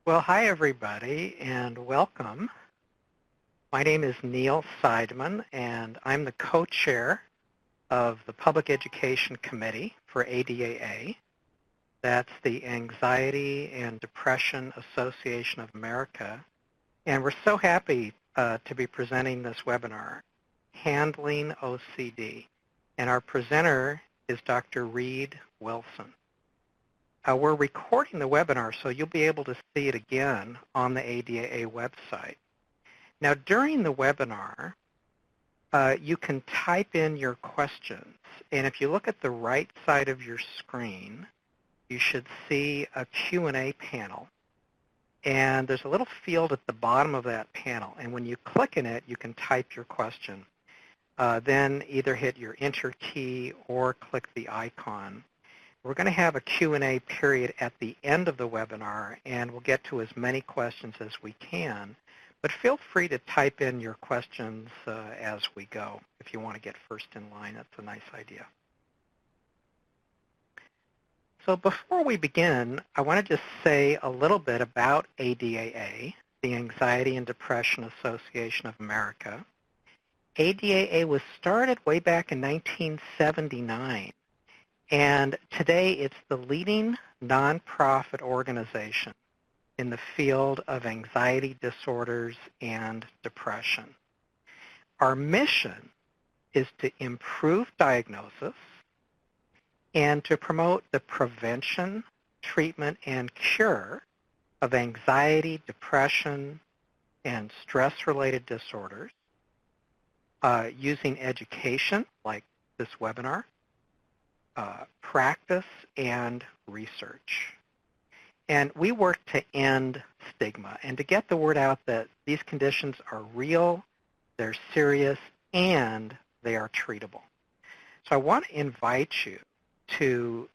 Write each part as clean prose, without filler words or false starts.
Well, hi everybody and welcome. My name is Neil Seidman and I'm the co-chair of the Public Education Committee for ADAA. That's the Anxiety and Depression Association of America. And we're so happy to be presenting this webinar, Handling OCD. And our presenter is Dr. Reid Wilson. We're recording the webinar, so you'll be able to see it again on the ADAA website. Now, during the webinar, you can type in your questions. And if you look at the right side of your screen, you should see a Q&A panel. And there's a little field at the bottom of that panel. And when you click in it, you can type your question. Then either hit your Enter key or click the icon. We're going to have a Q&A period at the end of the webinar, and we'll get to as many questions as we can. But feel free to type in your questions as we go. If you want to get first in line, that's a nice idea. So before we begin, I want to just say a little bit about ADAA, the Anxiety and Depression Association of America. ADAA was started way back in 1979. And today it's the leading nonprofit organization in the field of anxiety disorders and depression. Our mission is to improve diagnosis and to promote the prevention, treatment, and cure of anxiety, depression, and stress-related disorders using education, like this webinar, practice, and research. And we work to end stigma and to get the word out that these conditions are real, they're serious, and they are treatable. So I want to invite you to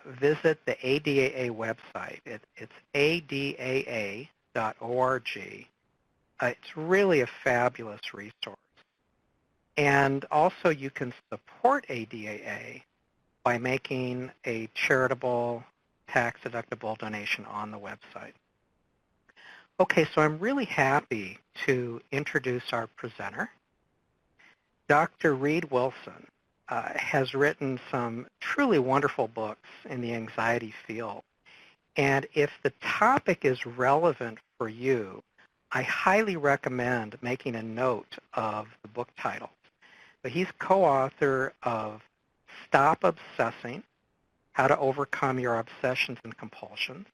visit the ADAA website. It's adaa.org. It's really a fabulous resource. And also you can support ADAA by making a charitable, tax-deductible donation on the website. Okay, so I'm really happy to introduce our presenter. Dr. Reid Wilson has written some truly wonderful books in the anxiety field. And if the topic is relevant for you, I highly recommend making a note of the book titles. But he's co-author of Stop Obsessing, How to Overcome Your Obsessions and Compulsions.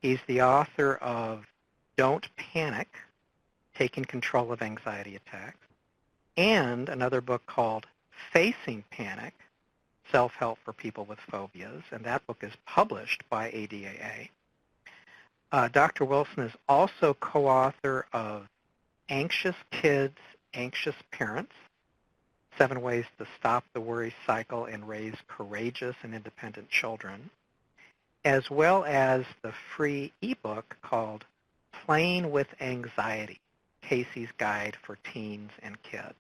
He's the author of Don't Panic, Taking Control of Anxiety Attacks, and another book called Facing Panic, Self-Help for People with Phobias, and that book is published by ADAA. Dr. Wilson is also co-author of Anxious Kids, Anxious Parents, 7 Ways to Stop the Worry Cycle and Raise Courageous and Independent Children, as well as the free ebook called Playing with Anxiety, Casey's Guide for Teens and Kids.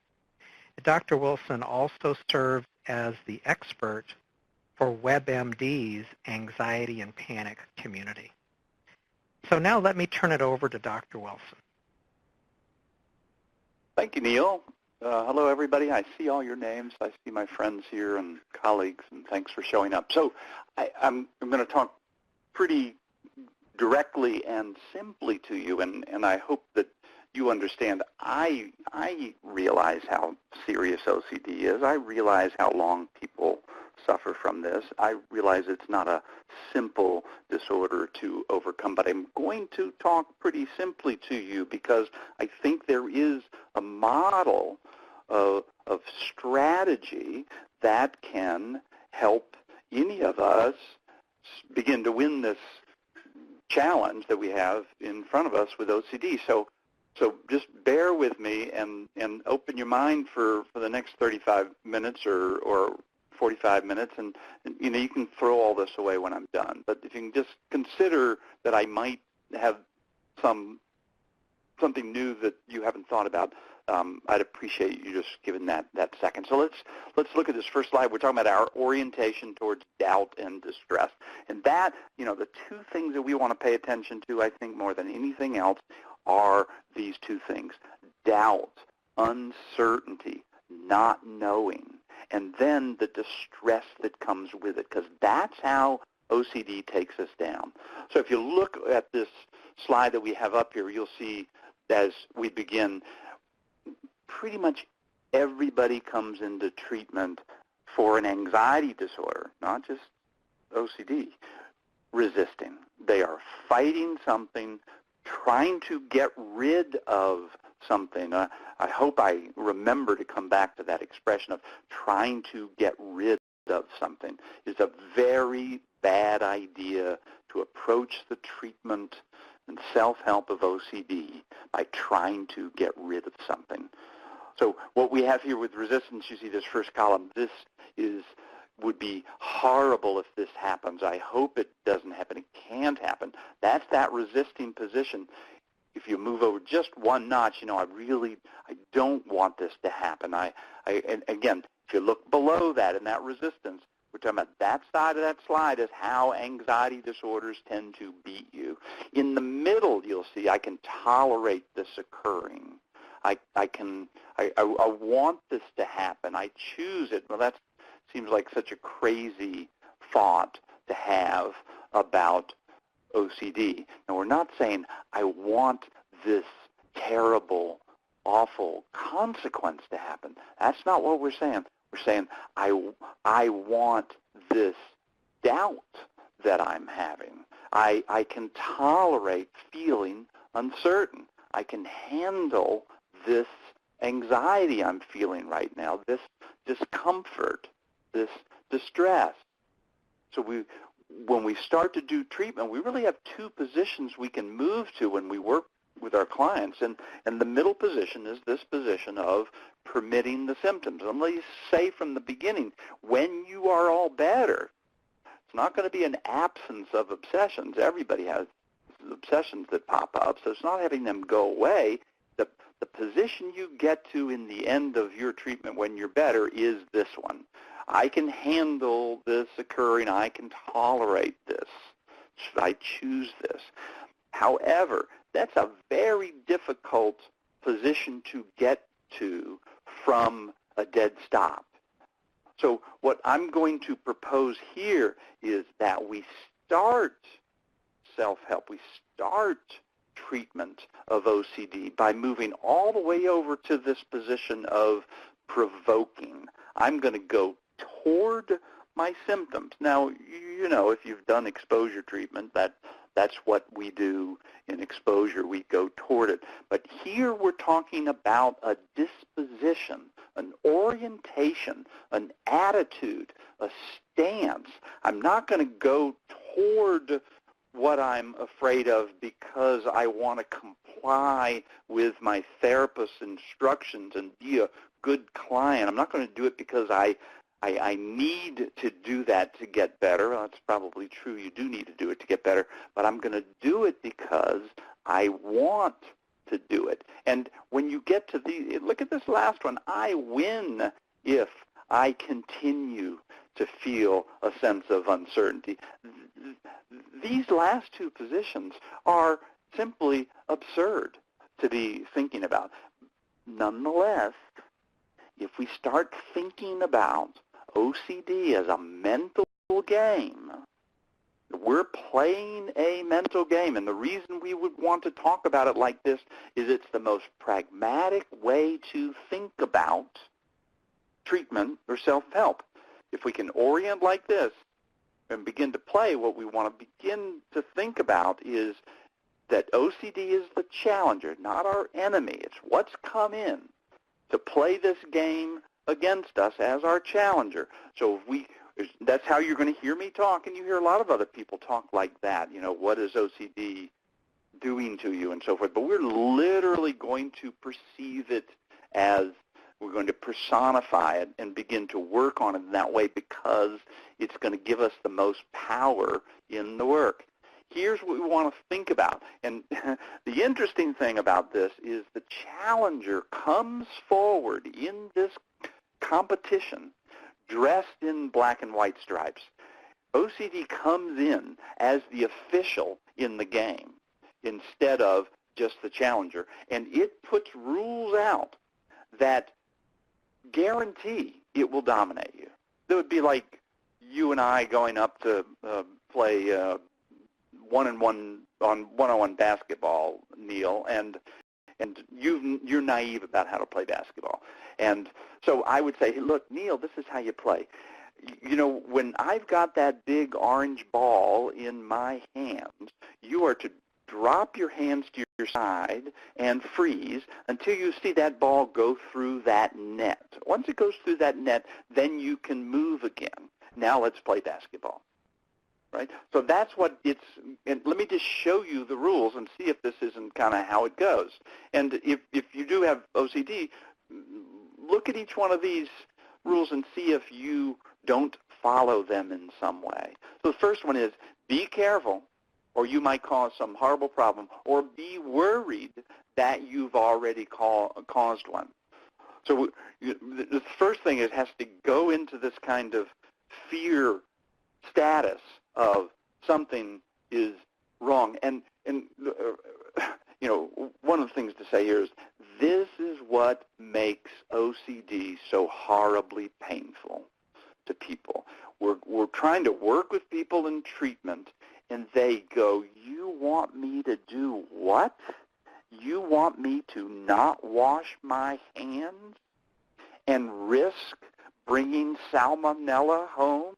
Dr. Wilson also serves as the expert for WebMD's anxiety and panic community. So now let me turn it over to Dr. Wilson. Thank you, Neil. Hello, everybody. I see all your names. I see my friends here and colleagues, and thanks for showing up. So I'm going to talk pretty directly and simply to you, and I hope that you understand. I realize how serious OCD is. I realize how long people suffer from this. I realize it's not a simple disorder to overcome, but I'm going to talk pretty simply to you because I think there is a model of strategy that can help any of us begin to win this challenge that we have in front of us with OCD. So just bear with me and open your mind for the next 35 minutes or 45 minutes, and you can throw all this away when I'm done. But if you can just consider that I might have something new that you haven't thought about, I'd appreciate you just giving that second. So let's look at this first slide. We're talking about our orientation towards doubt and distress. And that, the two things that we want to pay attention to, I think, more than anything else, are these two things: doubt, uncertainty, not knowing, and then the distress that comes with it, because that's how OCD takes us down. So if you look at this slide that we have up here, you'll see as we begin, pretty much everybody comes into treatment for an anxiety disorder, not just OCD, resisting. They are fighting something, trying to get rid of something. I hope I remember to come back to that expression of trying to get rid of something. It's a very bad idea to approach the treatment and self-help of OCD by trying to get rid of something. So what we have here with resistance, you see this first column, this would be horrible if this happens. I hope it doesn't happen. It can't happen. That's that resisting position. If you move over just one notch, I don't want this to happen. And again, if you look below that in that resistance, we're talking about that side of that slide is how anxiety disorders tend to beat you. In the middle, you'll see I can tolerate this occurring. I want this to happen. I choose it. Well, that seems like such a crazy thought to have about OCD. Now, we're not saying I want this terrible, awful consequence to happen. That's not what we're saying. We're saying I want this doubt that I'm having. I can tolerate feeling uncertain. I can handle this anxiety I'm feeling right now, this discomfort, this distress. So when we start to do treatment, we really have two positions we can move to when we work with our clients. And the middle position is this position of permitting the symptoms. And let me say from the beginning, when you are all better, it's not going to be an absence of obsessions. Everybody has obsessions that pop up, so it's not having them go away. The position you get to in the end of your treatment when you're better is this one. I can handle this occurring. I can tolerate this. Should I choose this? However, that's a very difficult position to get to from a dead stop. So what I'm going to propose here is that we start self-help. We start treatment of OCD by moving all the way over to this position of provoking. I'm going to go toward my symptoms. Now, if you've done exposure treatment, that's what we do in exposure. We go toward it. But here we're talking about a disposition, an orientation, an attitude, a stance. I'm not going to go toward what I'm afraid of because I want to comply with my therapist's instructions and be a good client. I'm not going to do it because I need to do that to get better. Well, that's probably true. You do need to do it to get better. But I'm going to do it because I want to do it. And when you get to look at this last one. I win if I continue to feel a sense of uncertainty. These last two positions are simply absurd to be thinking about. Nonetheless, if we start thinking about OCD as a mental game, we're playing a mental game. And the reason we would want to talk about it like this is it's the most pragmatic way to think about treatment or self-help. If we can orient like this and begin to play, what we want to begin to think about is that OCD is the challenger, not our enemy. It's what's come in to play this game against us as our challenger. So that's how you're going to hear me talk, and you hear a lot of other people talk like that. What is OCD doing to you and so forth. But we're literally going to perceive it as we're going to personify it and begin to work on it in that way because it's going to give us the most power in the work. here's what we want to think about. And the interesting thing about this is the challenger comes forward in this competition dressed in black and white stripes. OCD comes in as the official in the game instead of just the challenger. And it puts rules out that guarantee it will dominate you. It would be like you and I going up to play one-on-one basketball, Neil, and you're naive about how to play basketball. And so I would say, hey, look, Neil, this is how you play. You know, when I've got that big orange ball in my hands, you are to drop your hands to your side and freeze until you see that ball go through that net. Once it goes through that net, then you can move again. Now let's play basketball. Right? So that's what it's, and let me just show you the rules and see if this isn't kind of how it goes. And if you do have OCD, look at each one of these rules and see if you don't follow them in some way. So the first one is be careful, or you might cause some horrible problem, or be worried that you've already caused one. So the first thing is has to go into this kind of fear status of something is wrong. And you know, one of the things to say here is this is what makes OCD so horribly painful to people. We're trying to work with people in treatment, and they go, you want me to do what? You want me to not wash my hands and risk bringing salmonella home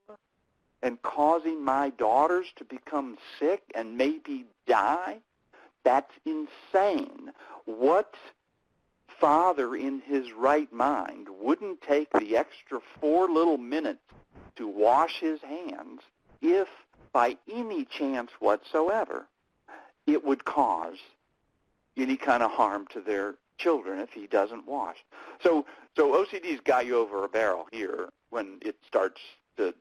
and causing my daughters to become sick and maybe die? That's insane. What father in his right mind wouldn't take the extra 4 little minutes to wash his hands if, by any chance whatsoever, it would cause any kind of harm to their children if he doesn't wash? So OCD's got you over a barrel here when it starts to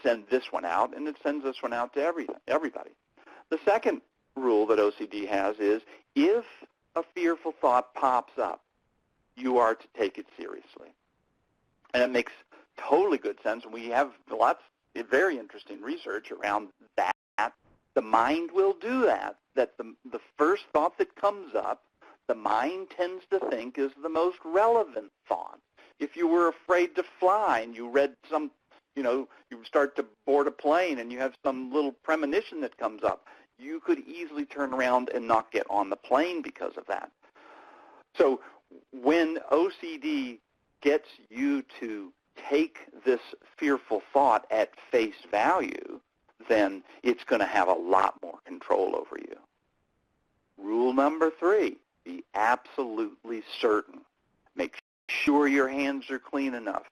send this one out, and it sends this one out to everybody. The second rule that OCD has is if a fearful thought pops up, you are to take it seriously. And it makes totally good sense. We have lots of very interesting research around that. The mind will do that the first thought that comes up, the mind tends to think is the most relevant thought. If you were afraid to fly and you read some, you start to board a plane and you have some little premonition that comes up, you could easily turn around and not get on the plane because of that. So when OCD gets you to take this fearful thought at face value, then it's going to have a lot more control over you. Rule number 3, be absolutely certain. Make sure your hands are clean enough.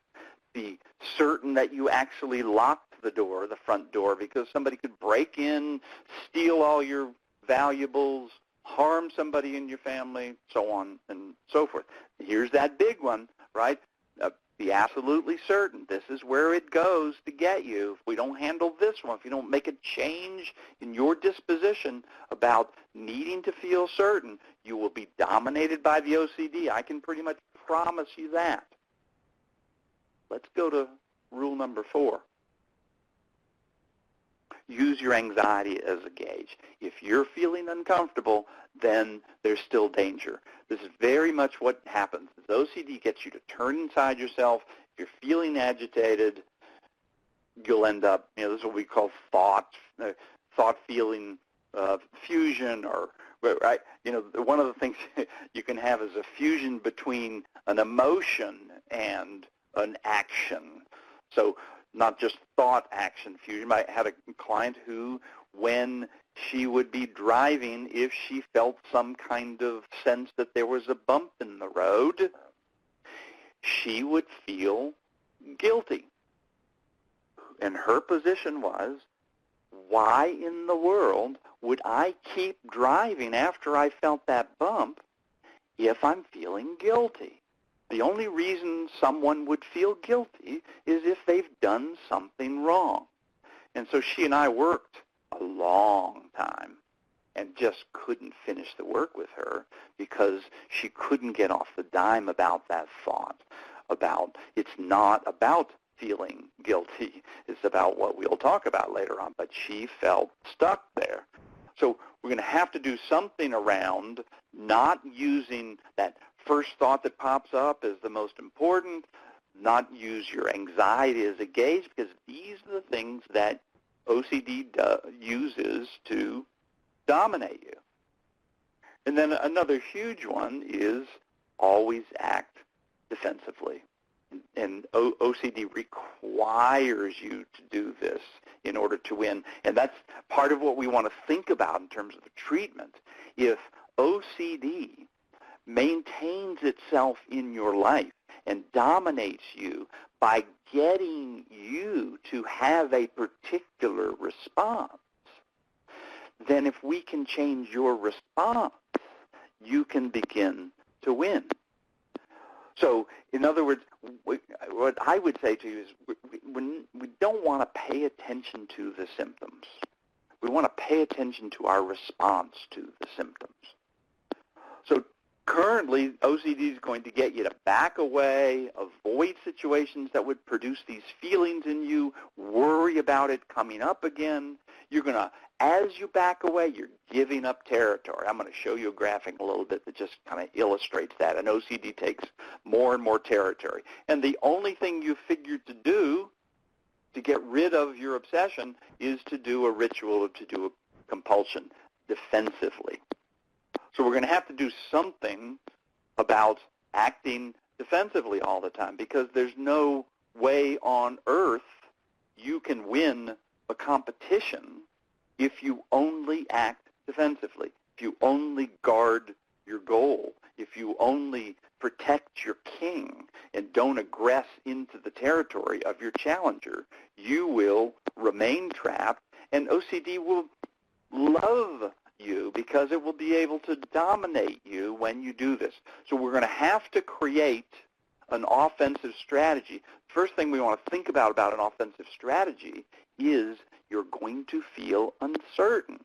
Be certain that you actually locked the door, the front door, because somebody could break in, steal all your valuables, harm somebody in your family, so on and so forth. Here's that big one, right? Be absolutely certain. This is where it goes to get you. If we don't handle this one, if you don't make a change in your disposition about needing to feel certain, you will be dominated by the OCD. I can pretty much promise you that. Let's go to rule number 4. Use your anxiety as a gauge. If you're feeling uncomfortable, then there's still danger. This is very much what happens. The OCD gets you to turn inside yourself. If you're feeling agitated, you'll end up, this is what we call thought-feeling fusion, or, right? One of the things you can have is a fusion between an emotion and an action. So not just thought-action fusion. I had a client who, when she would be driving, if she felt some kind of sense that there was a bump in the road, she would feel guilty. And her position was, why in the world would I keep driving after I felt that bump if I'm feeling guilty? The only reason someone would feel guilty is if they've done something wrong. And so she and I worked a long time and just couldn't finish the work with her because she couldn't get off the dime about that thought, about it's not about feeling guilty. It's about what we'll talk about later on, but she felt stuck there. So we're going to have to do something around not using that first thought that pops up as the most important, not use your anxiety as a gauge, because these are the things that OCD uses to dominate you. And then another huge one is always act defensively. And OCD requires you to do this in order to win. And that's part of what we want to think about in terms of the treatment. If OCD maintains itself in your life and dominates you by getting you to have a particular response, then if we can change your response, you can begin to win. So, in other words, what I would say to you is we don't want to pay attention to the symptoms. We want to pay attention to our response to the symptoms. So currently, OCD is going to get you to back away, avoid situations that would produce these feelings in you, worry about it coming up again. You're going to, as you back away, you're giving up territory. I'm going to show you a graphic in a little bit that just kind of illustrates that. And OCD takes more and more territory. And the only thing you figured to do to get rid of your obsession is to do a ritual or to do a compulsion defensively. So we're going to have to do something about acting defensively all the time, because there's no way on earth you can win a competition if you only act defensively, if you only guard your goal, if you only protect your king and don't aggress into the territory of your challenger. You will remain trapped, and OCD will love you because it will be able to dominate you when you do this. So we're going to have to create an offensive strategy. First thing we want to think about an offensive strategy is you're going to feel uncertain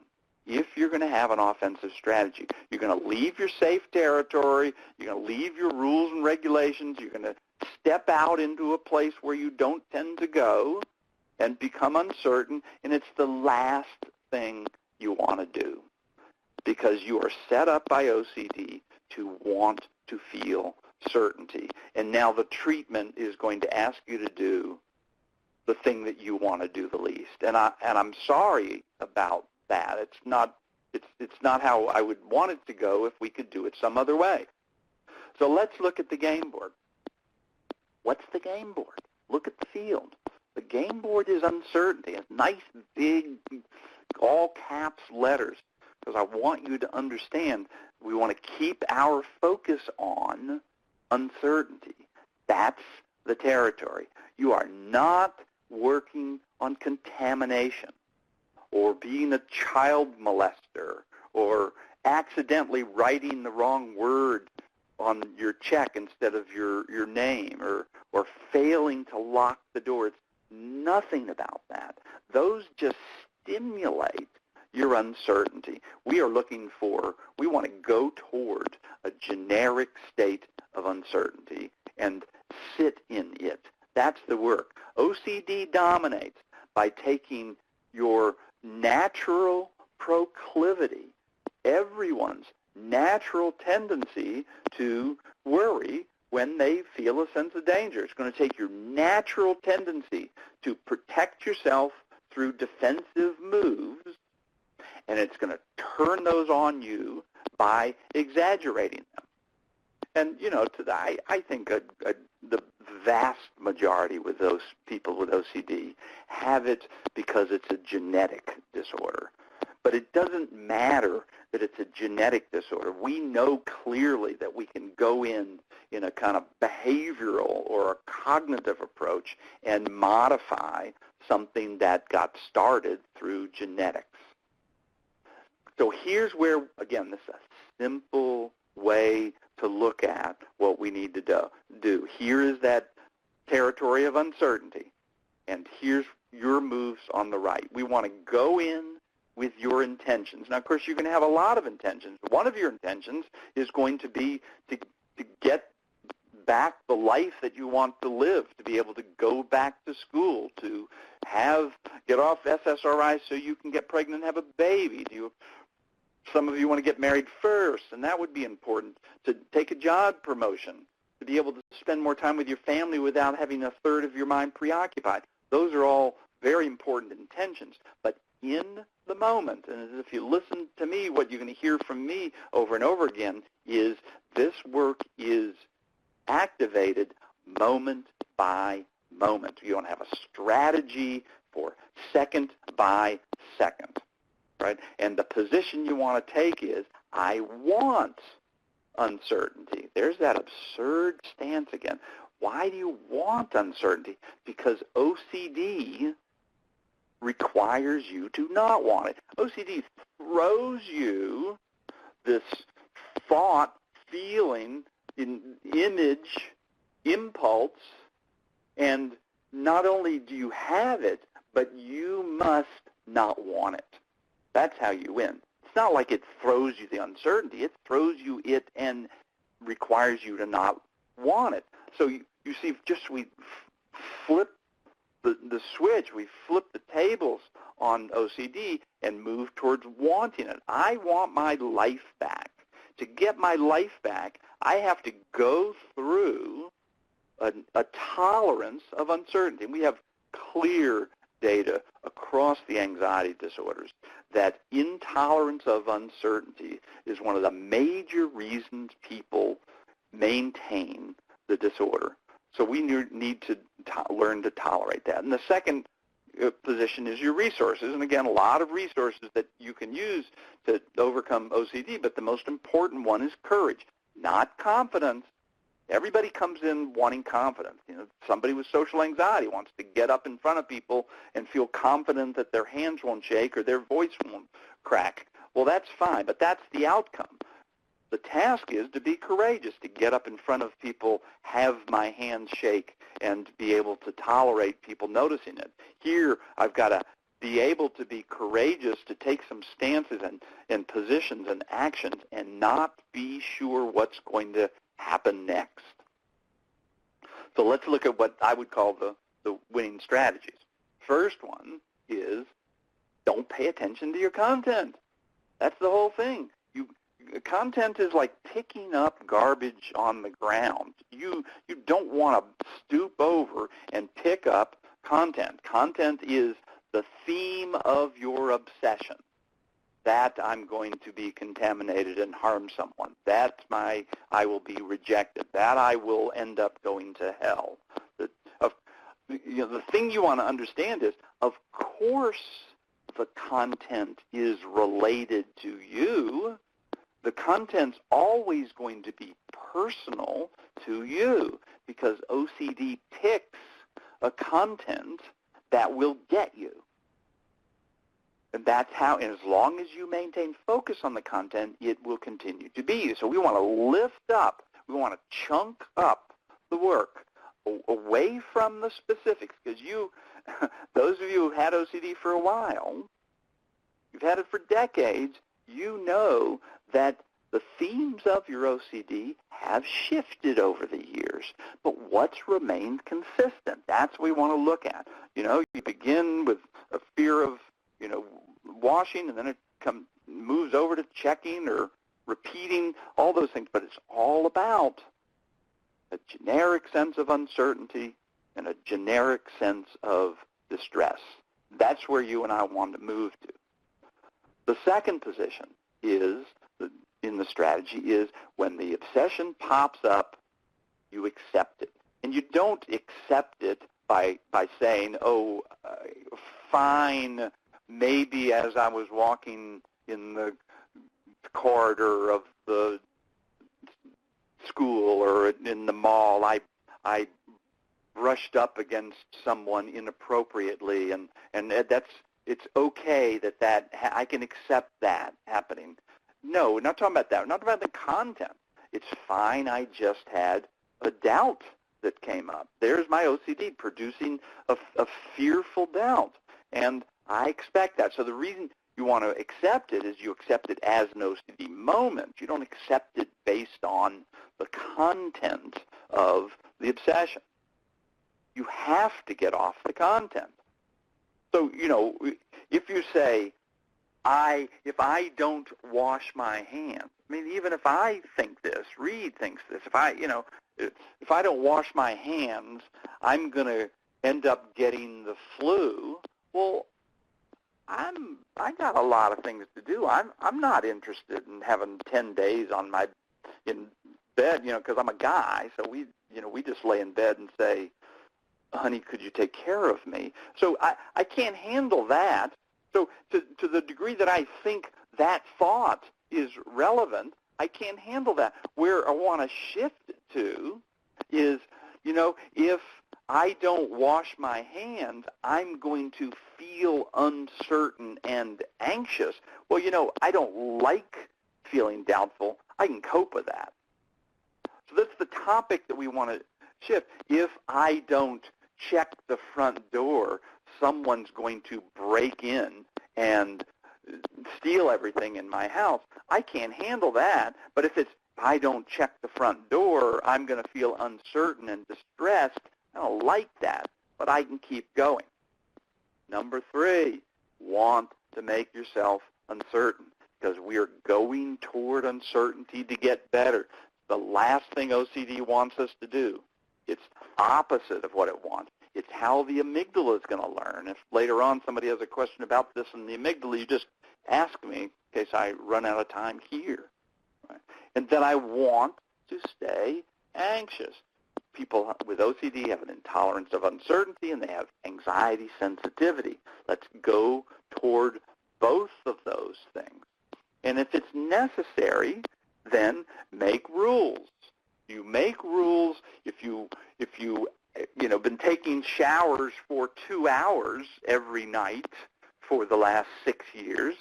if you're going to have an offensive strategy. You're going to leave your safe territory. You're going to leave your rules and regulations. You're going to step out into a place where you don't tend to go and become uncertain, and it's the last thing you want to do, because you are set up by OCD to want to feel certainty. And now the treatment is going to ask you to do the thing that you want to do the least. And I'm sorry about that. It's not how I would want it to go if we could do it some other way. So let's look at the game board. What's the game board? Look at the field. The game board is uncertainty. It's nice, big, all caps letters, because I want you to understand we want to keep our focus on uncertainty. That's the territory. You are not working on contamination or being a child molester or accidentally writing the wrong word on your check instead of your name or failing to lock the door. It's nothing about that. Those just stimulate your uncertainty. We want to go toward a generic state of uncertainty and sit in it. That's the work. OCD dominates by taking your natural proclivity, everyone's natural tendency to worry when they feel a sense of danger. It's going to take your natural tendency to protect yourself through defensive moves, and it's going to turn those on you by exaggerating them. And, I think the vast majority with those people with OCD have it because it's a genetic disorder. But it doesn't matter that it's a genetic disorder. We know clearly that we can go in a kind of behavioral or a cognitive approach and modify something that got started through genetics. So here's where, again, this is a simple way to look at what we need to do. Here is that territory of uncertainty, and here's your moves on the right. We want to go in with your intentions. Now, of course, you can have a lot of intentions. One of your intentions is going to be to get back the life that you want to live, to be able to go back to school, to get off SSRI so you can get pregnant and have a baby. Some of you want to get married first, and that would be important, to take a job promotion, to be able to spend more time with your family without having a third of your mind preoccupied. Those are all very important intentions. But in the moment, and if you listen to me, what you're going to hear from me over and over again is this work is activated moment by moment. You don't have a strategy for second by second, right? And the position you want to take is, I want uncertainty. There's that absurd stance again. Why do you want uncertainty? Because OCD requires you to not want it. OCD throws you this thought, feeling, image, impulse, and not only do you have it, but you must not want it. That's how you win. It's not like it throws you the uncertainty. It throws you it and requires you to not want it. So you see, we flip the switch, we flip the tables on OCD and move towards wanting it. I want my life back. To get my life back, I have to go through a tolerance of uncertainty. We have clear data across the anxiety disorders that intolerance of uncertainty is one of the major reasons people maintain the disorder. So we need to learn to tolerate that. And the second position is your resources. And again, a lot of resources that you can use to overcome OCD, but the most important one is courage, not confidence. Everybody comes in wanting confidence. Somebody with social anxiety wants to get up in front of people and feel confident that their hands won't shake or their voice won't crack. Well, that's fine, but that's the outcome. The task is to be courageous, to get up in front of people, have my hands shake, and be able to tolerate people noticing it. Here, I've got to be able to be courageous, to take some stances and positions and actions and not be sure what's going to happen next. So let's look at what I would call the winning strategies. First one is don't pay attention to your content. That's the whole thing. Content is like picking up garbage on the ground. You don't want to stoop over and pick up content. Content is the theme of your obsession. That I'm going to be contaminated and harm someone. That I will be rejected. That I will end up going to hell. The thing you want to understand is, of course, the content is related to you. The content's always going to be personal to you because OCD picks a content that will get you. And that's how, and as long as you maintain focus on the content, it will continue to be you. So we want to lift up, we want to chunk up the work away from the specifics because those of you who've had OCD for a while, you've had it for decades, you know that the themes of your OCD have shifted over the years, but what's remained consistent? That's what we want to look at. You begin with a fear of, washing, and then it moves over to checking or repeating, all those things, but it's all about a generic sense of uncertainty and a generic sense of distress. That's where you and I want to move to. The second position in the strategy is when the obsession pops up, you accept it. And you don't accept it by saying, fine, maybe as I was walking in the corridor of the school or in the mall, I brushed up against someone inappropriately, and it's okay that I can accept that happening. No, we're not talking about that. We're not talking about the content. It's fine, I just had a doubt that came up. There's my OCD producing a fearful doubt, and I expect that. So the reason you want to accept it is you accept it as an OCD moment. You don't accept it based on the content of the obsession. You have to get off the content. So, if you say, if I don't wash my hands, I mean, even if I think this, Reed thinks this, if I don't wash my hands, I'm going to end up getting the flu. Well, I got a lot of things to do. I'm not interested in having 10 days in bed, because I'm a guy. So we just lay in bed and say, honey, could you take care of me? So I can't handle that. So to the degree that I think that thought is relevant, I can't handle that. Where I want to shift it to is, if I don't wash my hands, I'm going to feel uncertain and anxious. Well, I don't like feeling doubtful. I can cope with that. So that's the topic that we want to shift. If I don't check the front door, someone's going to break in and steal everything in my house. I can't handle that. But if I don't check the front door, I'm going to feel uncertain and distressed. I don't like that, but I can keep going. Number 3, want to make yourself uncertain, because we are going toward uncertainty to get better. The last thing OCD wants us to do. It's opposite of what it wants. It's how the amygdala is going to learn. If later on somebody has a question about this in the amygdala, you just ask me in case I run out of time here. Right? And then I want to stay anxious. People with OCD have an intolerance of uncertainty, and they have anxiety sensitivity. Let's go toward both of those things. And if it's necessary, then make rules. You make rules. If you been taking showers for 2 hours every night for the last 6 years,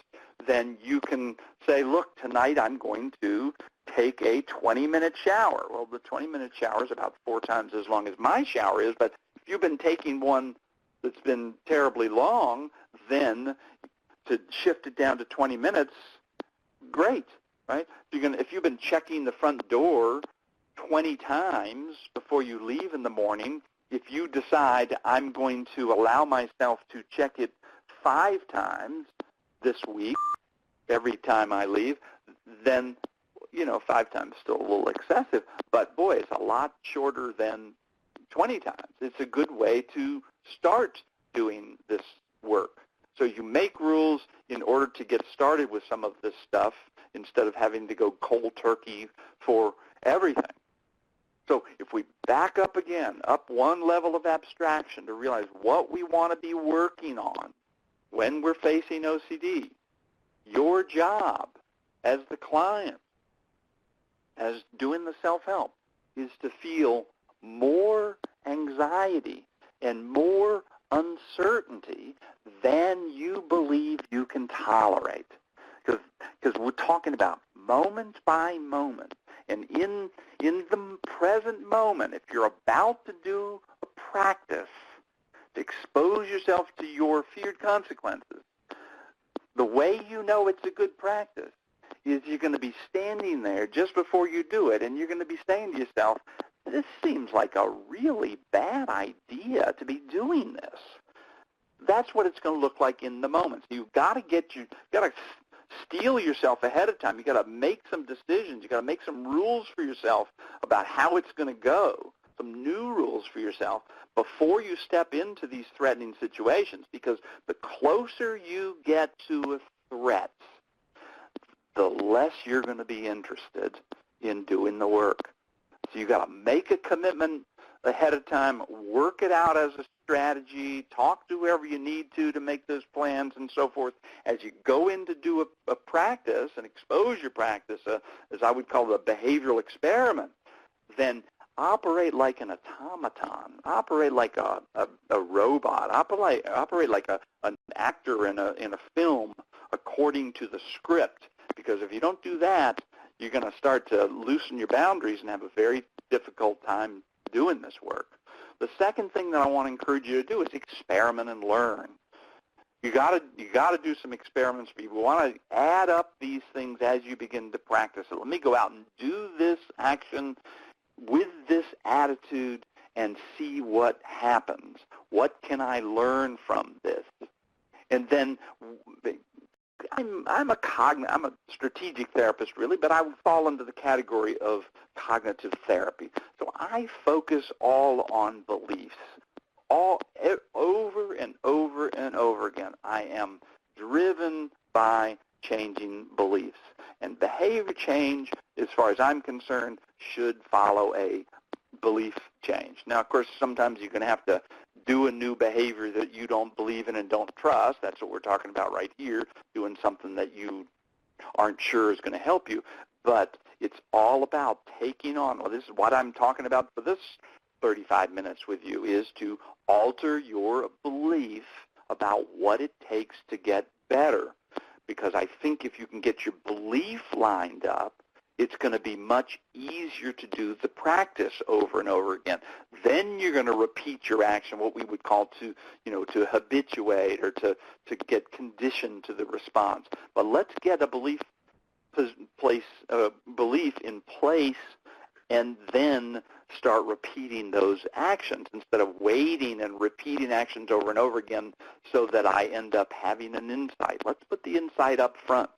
then you can say, look, tonight I'm going to take a 20-minute shower. Well, the 20-minute shower is about 4 times as long as my shower is, but if you've been taking one that's been terribly long, then to shift it down to 20 minutes, great, right? If you've been checking the front door 20 times before you leave in the morning, if you decide I'm going to allow myself to check it 5 times this week, every time I leave, then 5 times is still a little excessive, but boy, it's a lot shorter than 20 times. It's a good way to start doing this work. So you make rules in order to get started with some of this stuff instead of having to go cold turkey for everything. So if we back up again, up one level of abstraction to realize what we want to be working on when we're facing OCD, your job as the client, as doing the self-help, is to feel more anxiety and more uncertainty than you believe you can tolerate. Because we're talking about moment by moment. And in the present moment, if you're about to do a practice to expose yourself to your feared consequences, the way you know it's a good practice is you're going to be standing there just before you do it, and you're going to be saying to yourself, this seems like a really bad idea to be doing this. That's what it's going to look like in the moment. So you've got to steel yourself ahead of time. You've got to make some decisions. You've got to make some rules for yourself about how it's going to go, some new rules for yourself before you step into these threatening situations, because the closer you get to a threat, the less you're going to be interested in doing the work. So you've got to make a commitment ahead of time, work it out as a strategy, talk to whoever you need to make those plans and so forth. As you go in to do a practice, an exposure practice, as I would call it, a behavioral experiment, then operate like an automaton, operate like a robot, operate like an actor in a film according to the script. Because if you don't do that, you're going to start to loosen your boundaries and have a very difficult time doing this work. The second thing that I want to encourage you to do is experiment and learn. You gotta do some experiments. You want to add up these things as you begin to practice it. Let me go out and do this action with this attitude and see what happens. What can I learn from this? And then I'm a strategic therapist, really, but I would fall into the category of cognitive therapy. So I focus all on beliefs, over and over and over again. I am driven by changing beliefs. And behavior change, as far as I'm concerned, should follow a belief change. Now, of course, sometimes you're going to have to do a new behavior that you don't believe in and don't trust. That's what we're talking about right here, doing something that you aren't sure is going to help you. But it's all about taking on, well, this is what I'm talking about for this 35 minutes with you, is to alter your belief about what it takes to get better. Because I think if you can get your belief lined up, it's going to be much easier to do the practice over and over again. Then you're going to repeat your action, what we would call to habituate or to get conditioned to the response. But let's get a belief in place and then start repeating those actions instead of waiting and repeating actions over and over again so that I end up having an insight. Let's put the insight up front.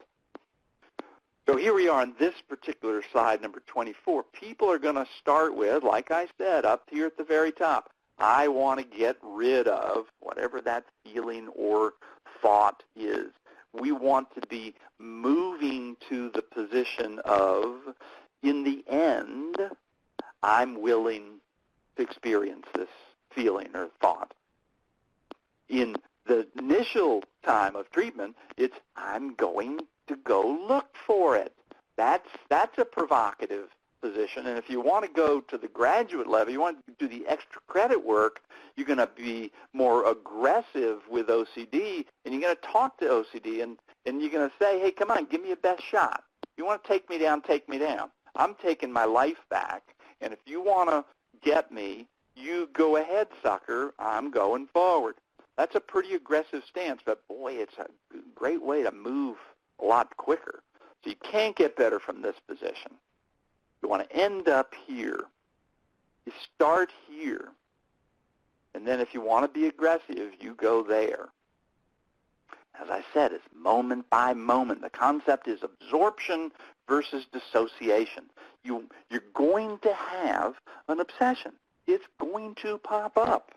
So here we are on this particular slide, number 24. People are going to start with, like I said, up here at the very top, I want to get rid of whatever that feeling or thought is. We want to be moving to the position of, in the end, I'm willing to experience this feeling or thought. In the initial time of treatment, it's I'm going to go look for it. That's a provocative position. And if you want to go to the graduate level, you want to do the extra credit work, you're going to be more aggressive with OCD, and you're going to talk to OCD, and you're going to say, hey, come on, give me your best shot. You want to take me down, take me down. I'm taking my life back, and if you want to get me, you go ahead, sucker. I'm going forward. That's a pretty aggressive stance, but boy, it's a great way to move a lot quicker. So you can't get better from this position. You want to end up here. You start here. And then if you want to be aggressive, you go there. As I said, it's moment by moment. The concept is absorption versus dissociation. You're going to have an obsession. It's going to pop up.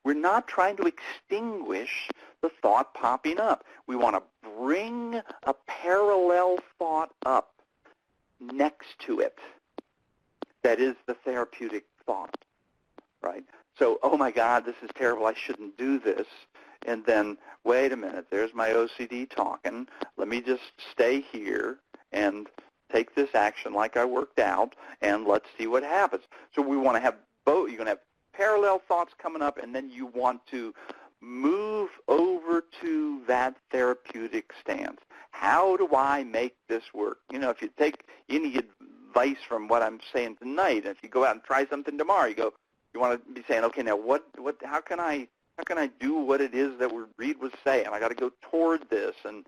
We're not trying to extinguish the thought popping up. We want to bring a parallel thought up next to it. That is the therapeutic thought, right? So, oh my God, this is terrible. I shouldn't do this. And then, wait a minute, there's my OCD talking. Let me just stay here and take this action like I worked out, and let's see what happens. So we want to have both. You're going to have parallel thoughts coming up, and then you want to move over to that therapeutic stance. How do I make this work? You know, if you take any advice from what I'm saying tonight, if you go out and try something tomorrow, you want to be saying, okay, now how can I do what it is that Reed was saying? I got to go toward this and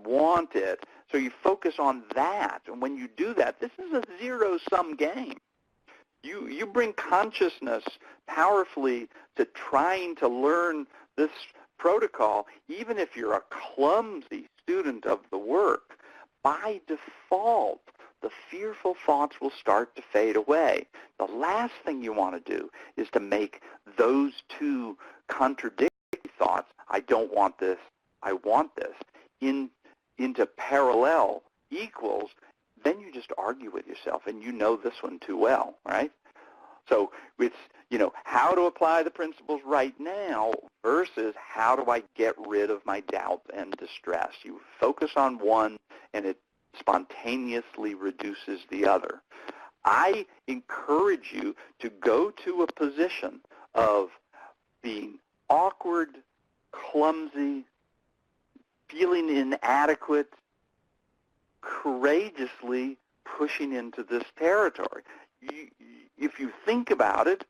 want it. So you focus on that, and when you do that, this is a zero-sum game. You bring consciousness powerfully to trying to learn this protocol, even if you're a clumsy student of the work. By default, the fearful thoughts will start to fade away. The last thing you want to do is to make those two contradictory thoughts, I don't want this, I want this, into parallel equals. Then you just argue with yourself, and you know this one too well, right? So it's, how to apply the principles right now versus how do I get rid of my doubt and distress. You focus on one, and it spontaneously reduces the other. I encourage you to go to a position of being awkward, clumsy, feeling inadequate, courageously pushing into this territory. If you think about it,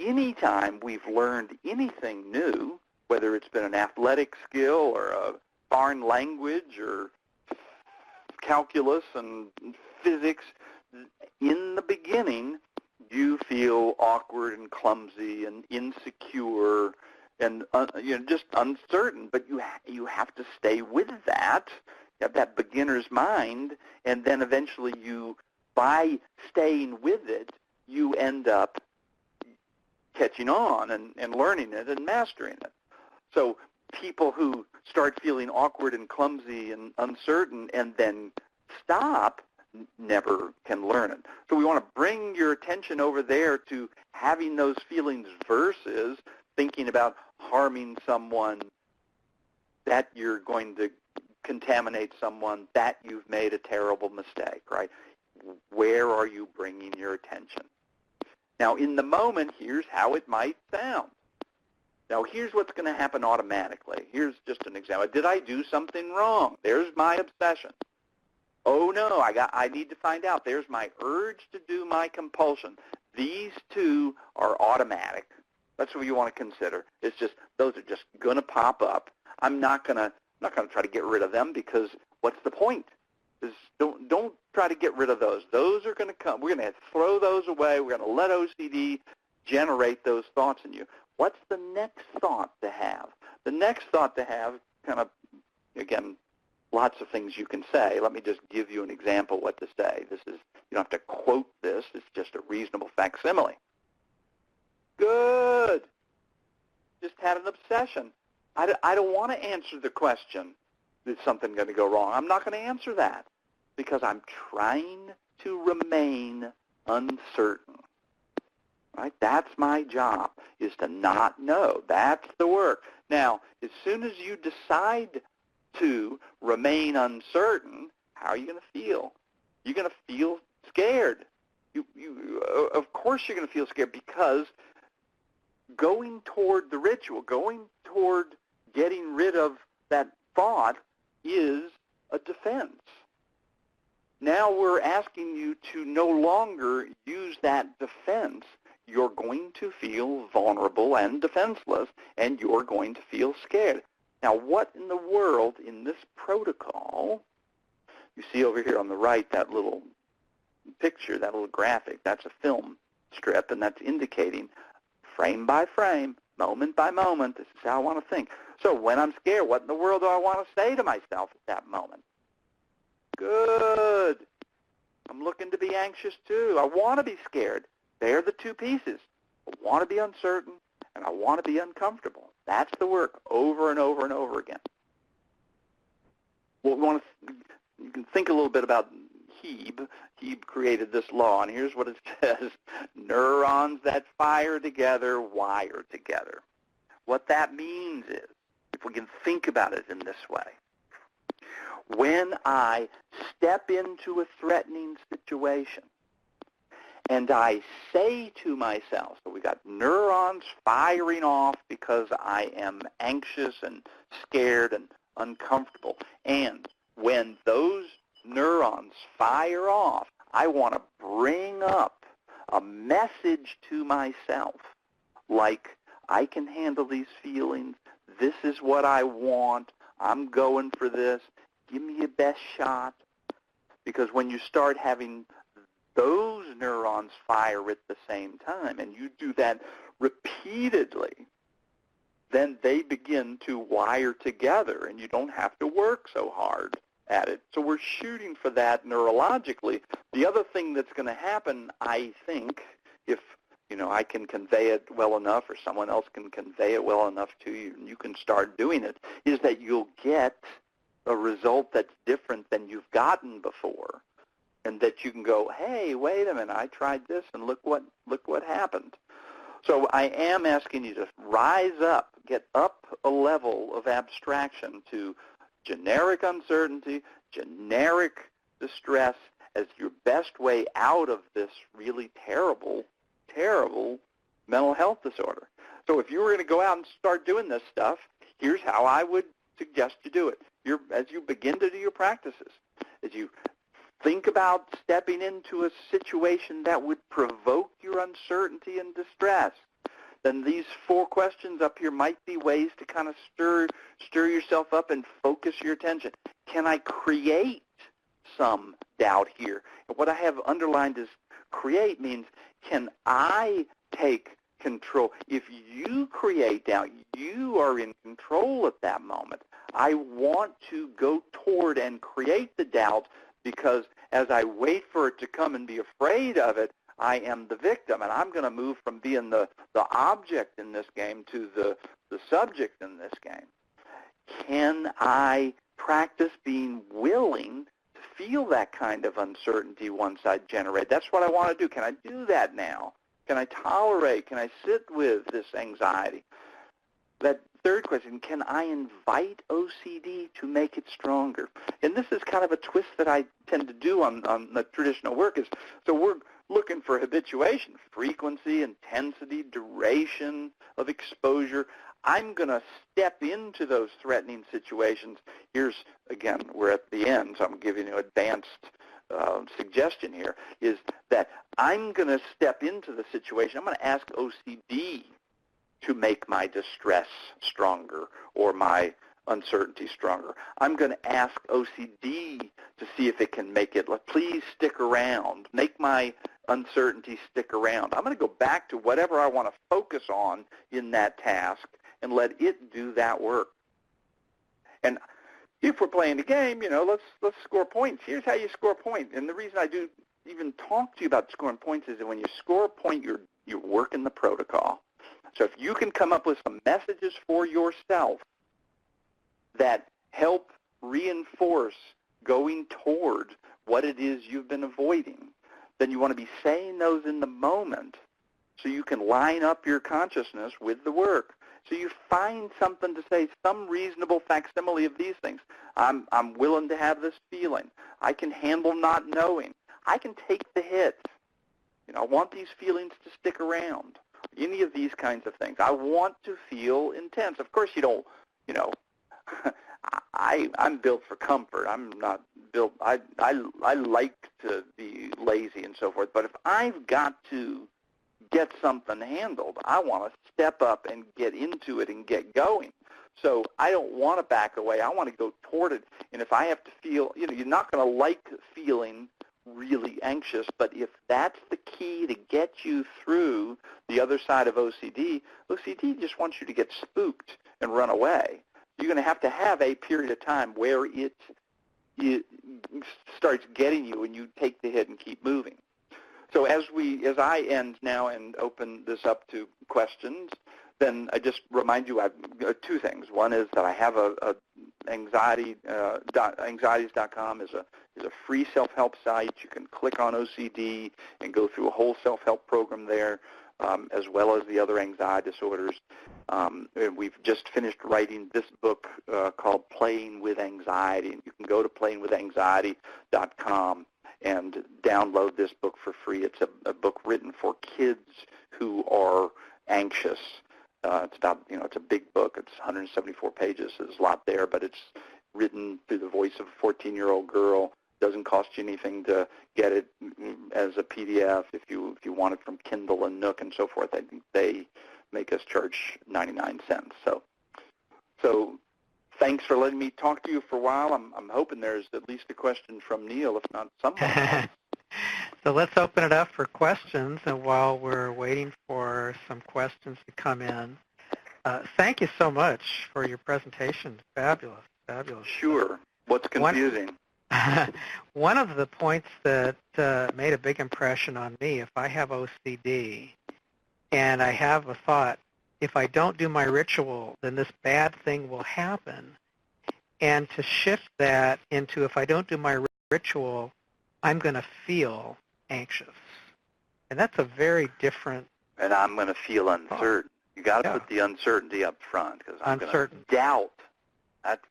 anytime we've learned anything new, whether it's been an athletic skill or a foreign language or calculus and physics. In the beginning, you feel awkward and clumsy and insecure and just uncertain, but you have to stay with that. You have that beginner's mind, and then eventually by staying with it, you end up catching on and learning it and mastering it. So people who start feeling awkward and clumsy and uncertain and then stop never can learn it. So we want to bring your attention over there to having those feelings versus thinking about harming someone, that you're going to contaminate someone, that you've made a terrible mistake, right? Where are you bringing your attention? Now, in the moment, here's how it might sound. Now, here's what's going to happen automatically. Here's just an example. Did I do something wrong? There's my obsession. Oh, no, I need to find out. There's my urge to do my compulsion. These two are automatic. That's what you want to consider. It's just, those are just going to pop up. I'm not going to try to get rid of them, because what's the point? Don't try to get rid of those. Those are going to come. We're going to throw those away. We're going to let OCD generate those thoughts in you. What's the next thought to have? The next thought to have, kind of, again, lots of things you can say. Let me just give you an example what to say. This is, you don't have to quote this. It's just a reasonable facsimile. Good. Just had an obsession. I don't want to answer the question, is something going to go wrong? I'm not going to answer that, because I'm trying to remain uncertain. Right? That's my job, is to not know. That's the work. Now, as soon as you decide to remain uncertain, how are you going to feel? You're going to feel scared. Of course you're going to feel scared, because going toward the ritual, going toward getting rid of that thought is a defense. Now we're asking you to no longer use that defense. You're going to feel vulnerable and defenseless, and you're going to feel scared. Now, what in the world in this protocol, you see over here on the right, that little picture, that little graphic, that's a film strip, and that's indicating frame by frame, moment by moment, this is how I want to think. So when I'm scared, what in the world do I want to say to myself at that moment? Good. I'm looking to be anxious too. I want to be scared. They're the two pieces. I want to be uncertain, and I want to be uncomfortable. That's the work over and over and over again. Well, you can think a little bit about Hebe. Hebe created this law, and here's what it says. Neurons that fire together wire together. What that means is, if we can think about it in this way, when I step into a threatening situation and I say to myself, so we got neurons firing off because I am anxious and scared and uncomfortable, and when those neurons fire off, I want to bring up a message to myself, like, I can handle these feelings, this is what I want, I'm going for this, give me your best shot. Because when you start having those neurons fire at the same time, and you do that repeatedly, then they begin to wire together, and you don't have to work so hard at it. So we're shooting for that neurologically. The other thing that's going to happen, I think, if I can convey it well enough, or someone else can convey it well enough to you, and you can start doing it, is that you'll get a result that's different than you've gotten before, and that you can go, hey, wait a minute, I tried this, and look what happened. So I am asking you to rise up, get up a level of abstraction to generic uncertainty, generic distress as your best way out of this really terrible, terrible mental health disorder. So if you were going to go out and start doing this stuff, here's how I would suggest you do it. As you begin to do your practices, as you think about stepping into a situation that would provoke your uncertainty and distress, then these 4 questions up here might be ways to kind of stir yourself up and focus your attention. Can I create some doubt here? And what I have underlined is create means, can I take control? If you create doubt, you are in control at that moment. I want to go toward and create the doubt, because as I wait for it to come and be afraid of it, I am the victim, and I'm going to move from being the object in this game to the subject in this game. Can I practice being willing to feel that kind of uncertainty once I generate? That's what I want to do. Can I do that now? Can I tolerate? Can I sit with this anxiety? That third question, can I invite OCD to make it stronger? And this is kind of a twist that I tend to do on the traditional work. So we're looking for habituation, frequency, intensity, duration of exposure. I'm going to step into those threatening situations. Here's, again, we're at the end, so I'm giving you an advanced suggestion here, is that I'm going to step into the situation. I'm going to ask OCD to make my distress stronger or my uncertainty stronger. I'm going to ask OCD to see if it can make it, please stick around, make my uncertainty stick around. I'm going to go back to whatever I want to focus on in that task and let it do that work. And if we're playing the game, let's score points. Here's how you score a point. And the reason I do even talk to you about scoring points is that when you score a point, you're working the protocol. So if you can come up with some messages for yourself that help reinforce going toward what it is you've been avoiding, then you want to be saying those in the moment so you can line up your consciousness with the work. So you find something to say, some reasonable facsimile of these things. I'm willing to have this feeling. I can handle not knowing. I can take the hits. I want these feelings to stick around. Any of these kinds of things. I want to feel intense. Of course, you don't, I'm built for comfort. I'm not built, I like to be lazy and so forth. But if I've got to get something handled, I want to step up and get into it and get going. So I don't want to back away. I want to go toward it. And if I have to feel, you're not going to like feeling really anxious, but if that's the key to get you through the other side of OCD, OCD just wants you to get spooked and run away. You're going to have a period of time where it starts getting you and you take the hit and keep moving. So as I end now and open this up to questions, then I just remind you, I've 2 things. One is that I have a anxieties.com is a free self-help site. You can click on OCD and go through a whole self-help program there, as well as the other anxiety disorders. And we've just finished writing this book called Playing with Anxiety, and you can go to playingwithanxiety.com and download this book for free. It's a book written for kids who are anxious. It's about, it's a big book. It's 174 pages. There's a lot there, but it's written through the voice of a 14-year-old girl. Doesn't cost you anything to get it as a PDF. If you want it from Kindle and Nook and so forth, I think they make us charge 99 cents. So thanks for letting me talk to you for a while. I'm hoping there's at least a question from Neil, if not someone else. So let's open it up for questions, and while we're waiting for some questions to come in, thank you so much for your presentation. Fabulous. Sure. What's confusing? One of the points that made a big impression on me, if I have OCD and I have a thought, if I don't do my ritual, then this bad thing will happen. And to shift that into, if I don't do my ritual, I'm going to feel anxious. And that's a very different... And I'm going to feel uncertain. You got to put the uncertainty up front, because I'm going to doubt.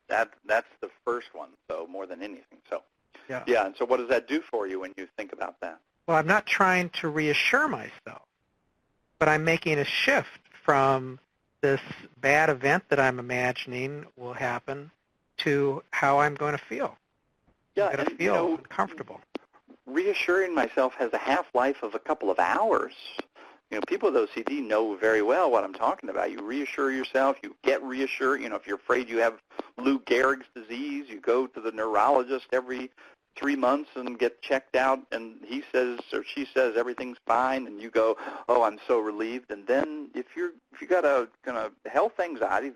That's the first one, so more than anything. So yeah, and so what does that do for you when you think about that? Well, I'm not trying to reassure myself, but I'm making a shift from this bad event that I'm imagining will happen to how I'm going to feel. Yeah, I'm going to feel uncomfortable. Reassuring myself has a half-life of a couple of hours. people with OCD know very well what I'm talking about. You reassure yourself. You get reassured. If you're afraid you have Lou Gehrig's disease, you go to the neurologist every 3 months and get checked out, and he says or she says everything's fine, and you go, oh, I'm so relieved. And then if you got a kind of health anxiety,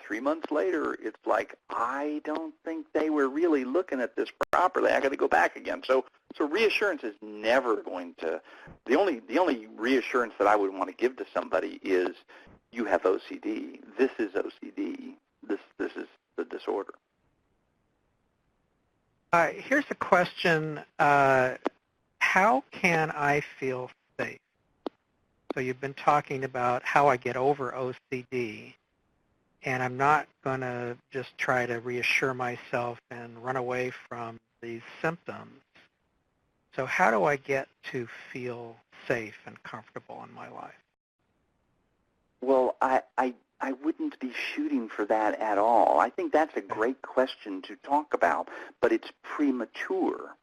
3 months later, it's like, I don't think they were really looking at this properly. I got to go back again. So reassurance is never going to. The only reassurance that I would want to give to somebody is, you have OCD. This is OCD. This is the disorder. Here's a question. How can I feel safe? So you've been talking about how I get over OCD, and I'm not going to just try to reassure myself and run away from these symptoms. So how do I get to feel safe and comfortable in my life? Well, I wouldn't be shooting for that at all. I think that's a great question to talk about, but it's premature.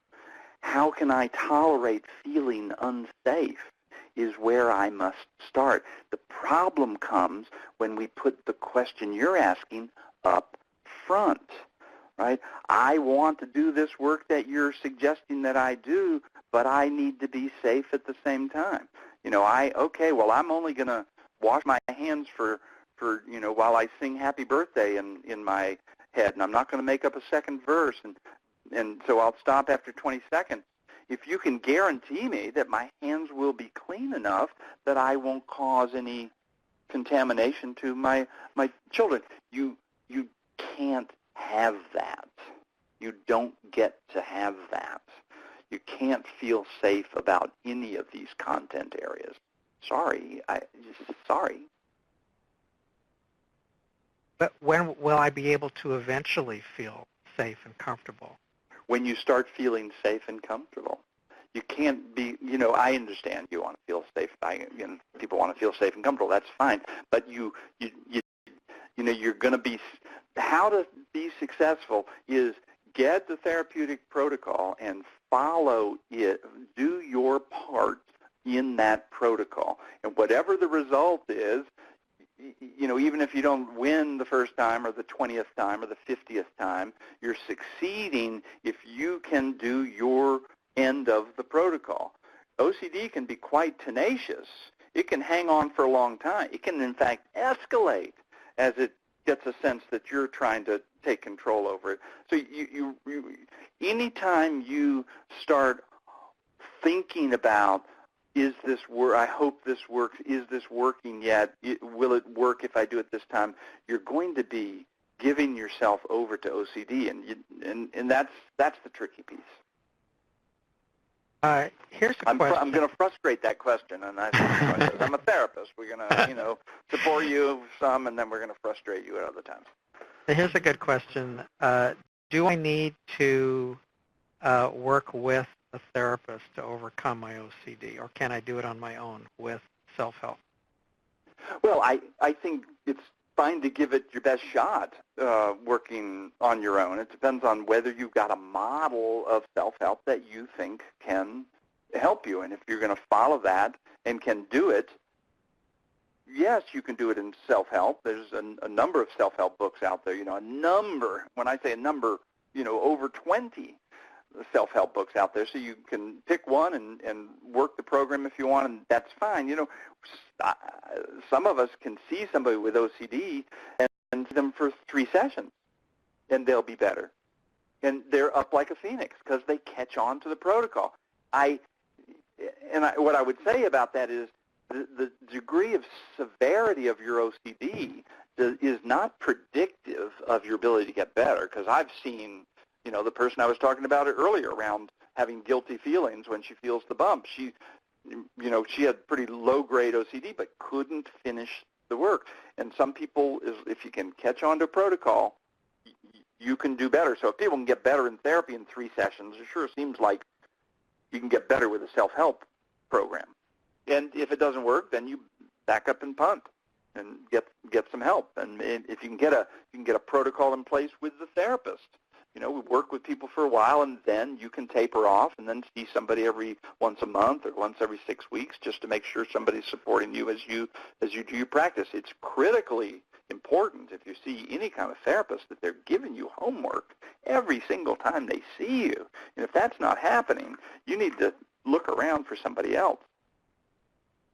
How can I tolerate feeling unsafe is where I must start. The problem comes when we put the question you're asking up front, right? I want to do this work that you're suggesting that I do, but I need to be safe at the same time. I'm only going to wash my hands for while I sing Happy Birthday in my head, and I'm not going to make up a second verse, and so I'll stop after 20 seconds. If you can guarantee me that my hands will be clean enough that I won't cause any contamination to my children, you can't have that. You don't get to have that. You can't feel safe about any of these content areas. Sorry. But when will I be able to eventually feel safe and comfortable? When you start feeling safe and comfortable. You can't be, I understand you want to feel safe. People want to feel safe and comfortable. That's fine. But you're going to be, how to be successful is get the therapeutic protocol and follow it. Do your part in that protocol. And whatever the result is, even if you don't win the first time or the 20th time or the 50th time, you're succeeding if you can do your end of the protocol. OCD can be quite tenacious. It can hang on for a long time. It can, in fact, escalate as it gets a sense that you're trying to take control over it. So anytime you start thinking about, is this I hope this works. Is this working yet? Will it work if I do it this time? You're going to be giving yourself over to OCD, and that's the tricky piece. Here's a question. I'm going to frustrate that question, and I'm a therapist. We're going to, support you some, and then we're going to frustrate you at other times. Here's a good question. Do I need to work with a therapist to overcome my OCD, or can I do it on my own with self-help? Well, I think it's fine to give it your best shot working on your own. It depends on whether you've got a model of self-help that you think can help you. And if you're going to follow that and can do it, yes, you can do it in self-help. There's a number of self-help books out there. A number, when I say a number, over 20 self-help books out there, so you can pick one and work the program if you want, and that's fine. Some of us can see somebody with OCD and see them for 3 sessions, and they'll be better. And they're up like a phoenix because they catch on to the protocol. What I would say about that is the degree of severity of your OCD is not predictive of your ability to get better, because I've seen the person I was talking about earlier around having guilty feelings when she feels the bump. She had pretty low-grade OCD but couldn't finish the work. And some people, if you can catch on to a protocol, you can do better. So if people can get better in therapy in 3 sessions, it sure seems like you can get better with a self-help program. And if it doesn't work, then you back up and punt and get some help. And if you can get a protocol in place with the therapist, we work with people for a while, and then you can taper off and then see somebody every once a month or once every 6 weeks just to make sure somebody's supporting you as you do your practice. It's critically important if you see any kind of therapist that they're giving you homework every single time they see you. And if that's not happening, you need to look around for somebody else.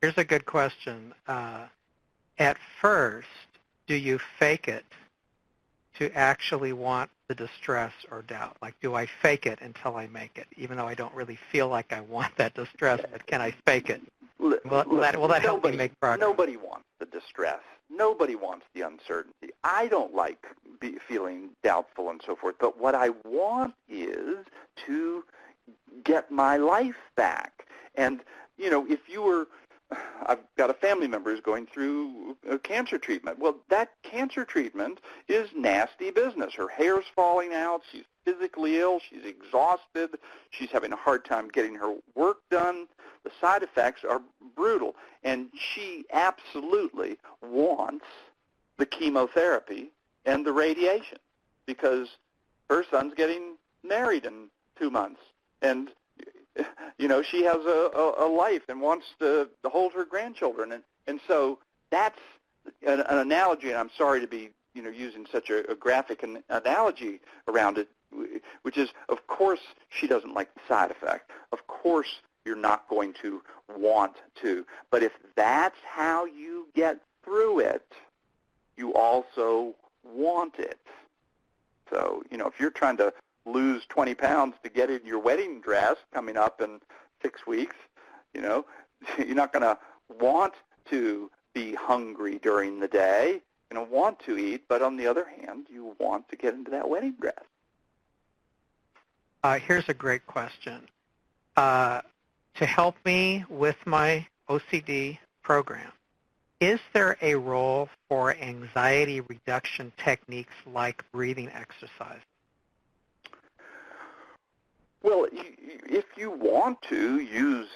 Here's a good question. At first, do you fake it to actually want the distress or doubt? Like, do I fake it until I make it, even though I don't really feel like I want that distress, but can I fake it? Will that help me make progress? Nobody wants the distress. Nobody wants the uncertainty. I don't like feeling doubtful and so forth, but what I want is to get my life back. And, if you were, I've got a family member who's going through a cancer treatment. Well, that cancer treatment is nasty business. Her hair's falling out. She's physically ill. She's exhausted. She's having a hard time getting her work done. The side effects are brutal. And she absolutely wants the chemotherapy and the radiation because her son's getting married in 2 months. And she has a life and wants to hold her grandchildren. And so that's an analogy, and I'm sorry to be, using such a graphic analogy around it, which is, of course, she doesn't like the side effect. Of course, you're not going to want to. But if that's how you get through it, you also want it. So, if you're trying to lose 20 pounds to get in your wedding dress coming up in 6 weeks, you're not going to want to be hungry during the day. You're going to want to eat, but on the other hand, you want to get into that wedding dress. Here's a great question. To help me with my OCD program, is there a role for anxiety reduction techniques like breathing exercise? Well, if you want to use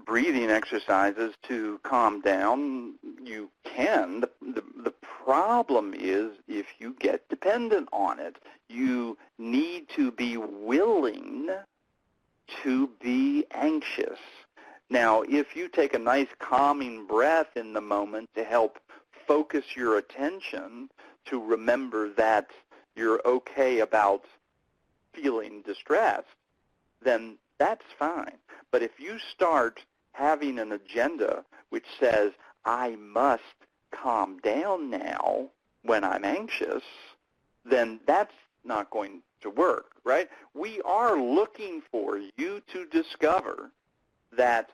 breathing exercises to calm down, you can. The problem is if you get dependent on it, you need to be willing to be anxious. Now, if you take a nice calming breath in the moment to help focus your attention to remember that you're okay about feeling distressed, then that's fine. But if you start having an agenda which says, I must calm down now when I'm anxious, then that's not going to work, right? We are looking for you to discover that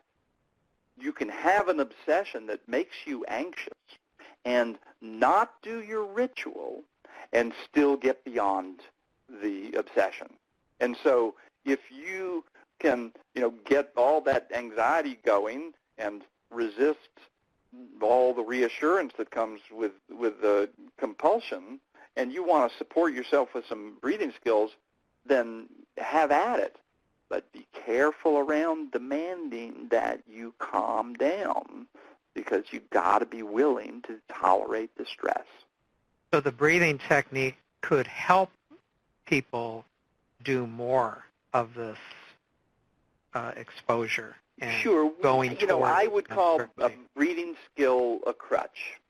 you can have an obsession that makes you anxious and not do your ritual and still get beyond the obsession. And so if you can, get all that anxiety going and resist all the reassurance that comes with the compulsion, and you want to support yourself with some breathing skills, then have at it. But be careful around demanding that you calm down because you've got to be willing to tolerate the stress. So the breathing technique could help people do more of this exposure and sure. Going toward I would call a breathing skill a crutch.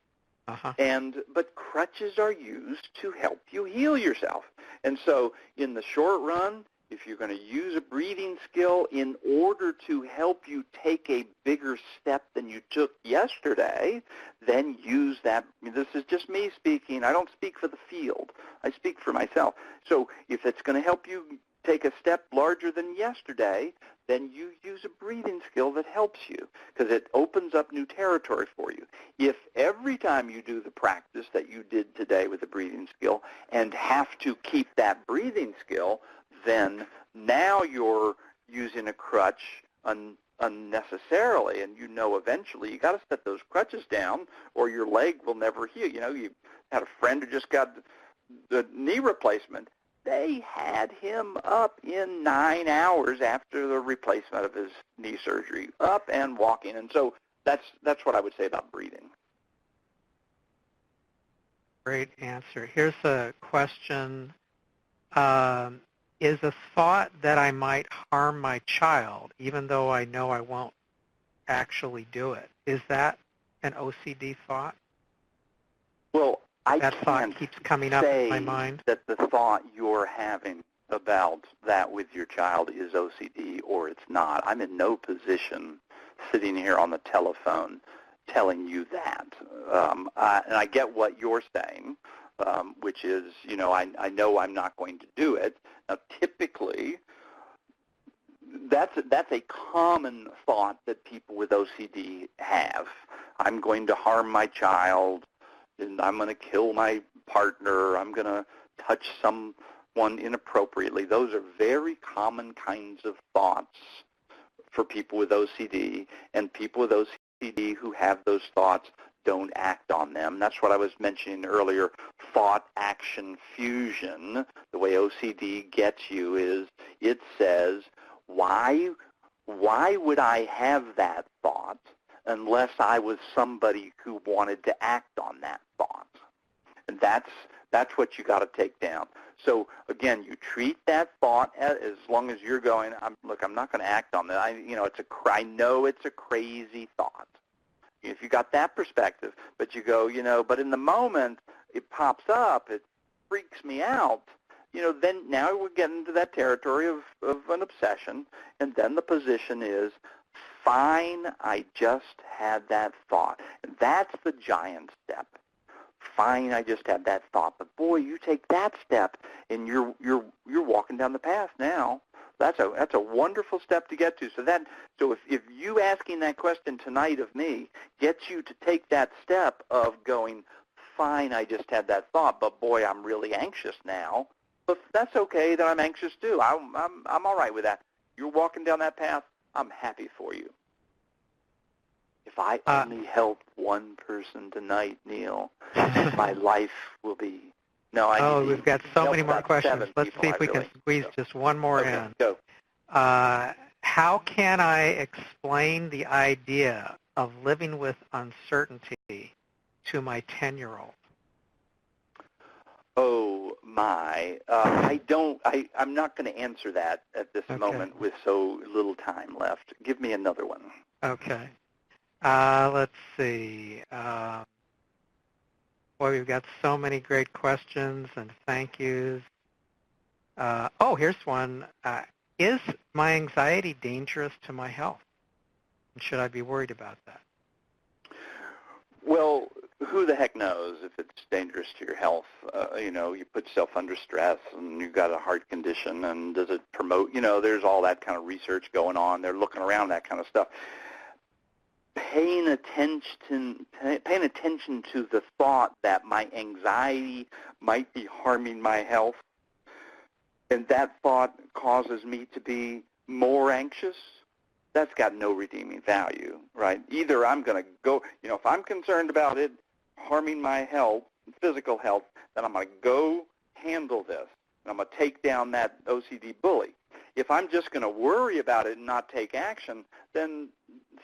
But crutches are used to help you heal yourself. And so in the short run, if you're going to use a breathing skill in order to help you take a bigger step than you took yesterday, then use that. This is just me speaking. I don't speak for the field. I speak for myself. So if it's going to help you take a step larger than yesterday, then you use a breathing skill that helps you because it opens up new territory for you. If every time you do the practice that you did today with a breathing skill and have to keep that breathing skill, then now you're using a crutch unnecessarily, and eventually you got to set those crutches down or your leg will never heal. You had a friend who just got the knee replacement. They had him up in 9 hours after the replacement of his knee surgery, up and walking. And so that's what I would say about breathing. Great answer. Here's a question is a thought that I might harm my child, even though I know I won't actually do it. Is that an OCD thought? Well, I that can't thought keeps coming up in my say mind. that the thought you're having about that with your child is OCD or it's not. I'm in no position sitting here on the telephone telling you that. And I get what you're saying, which is, I know I'm not going to do it. Now, typically, that's a common thought that people with OCD have. I'm going to harm my child, and I'm going to kill my partner, I'm going to touch someone inappropriately. Those are very common kinds of thoughts for people with OCD, and people with OCD who have those thoughts don't act on them. That's what I was mentioning earlier, thought-action fusion. The way OCD gets you is it says, why would I have that thought unless I was somebody who wanted to act on that thought? And that's what you got to take down. So again, you treat that thought as long as you're going, I'm not going to act on that. I know it's a crazy thought. If you got that perspective, but you go, but in the moment it pops up, it freaks me out. Then now we're getting into that territory of an obsession, and then the position is, fine, I just had that thought. And that's the giant step. Fine, I just had that thought. But boy, you take that step, and you're walking down the path now. That's a wonderful step to get to. So if you asking that question tonight of me gets you to take that step of going, fine, I just had that thought, but boy, I'm really anxious now. But that's okay that I'm anxious too. I'm all right with that. You're walking down that path. I'm happy for you. If I only help one person tonight, Neil, my life will be. No, we've got so many more questions. Let's see if we can squeeze just one more in. Go. How can I explain the idea of living with uncertainty to my 10-year-old? Oh my! I'm not going to answer that at this moment with so little time left. Give me another one. Okay. Let's see. Boy, we've got so many great questions and thank yous. Here's one. Is my anxiety dangerous to my health? And should I be worried about that? Well, who the heck knows if it's dangerous to your health? You put yourself under stress and you've got a heart condition, and does it promote, there's all that kind of research going on. They're looking around that kind of stuff. Paying attention to the thought that my anxiety might be harming my health, and that thought causes me to be more anxious, that's got no redeeming value, right? Either I'm going to go, if I'm concerned about it harming my health, physical health, then I'm going to go handle this, and I'm going to take down that OCD bully. If I'm just going to worry about it and not take action, then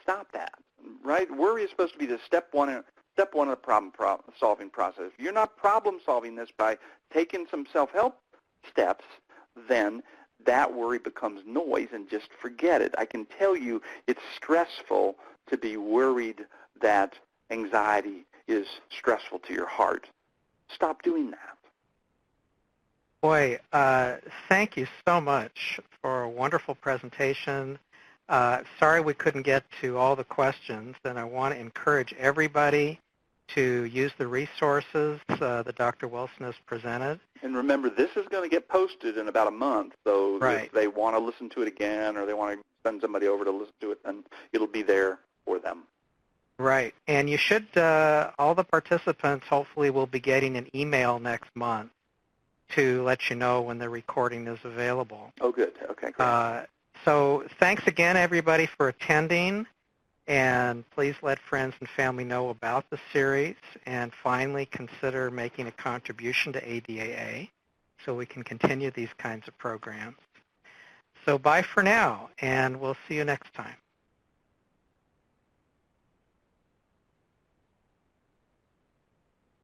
stop that, right? Worry is supposed to be the step one of the problem-solving process. If you're not problem-solving this by taking some self-help steps, then that worry becomes noise, and just forget it. I can tell you it's stressful to be worried that anxiety is stressful to your heart. Stop doing that. Boy, thank you so much for a wonderful presentation. Sorry we couldn't get to all the questions, and I want to encourage everybody to use the resources that Dr. Wilson has presented. And remember, this is going to get posted in about a month, so if they want to listen to it again or they want to send somebody over to listen to it, then it'll be there for them. Right. And you should, all the participants hopefully will be getting an email next month to let you know when the recording is available. Oh, good. Okay, great. So thanks again, everybody, for attending. And please let friends and family know about the series. And finally, consider making a contribution to ADAA so we can continue these kinds of programs. So bye for now, and we'll see you next time.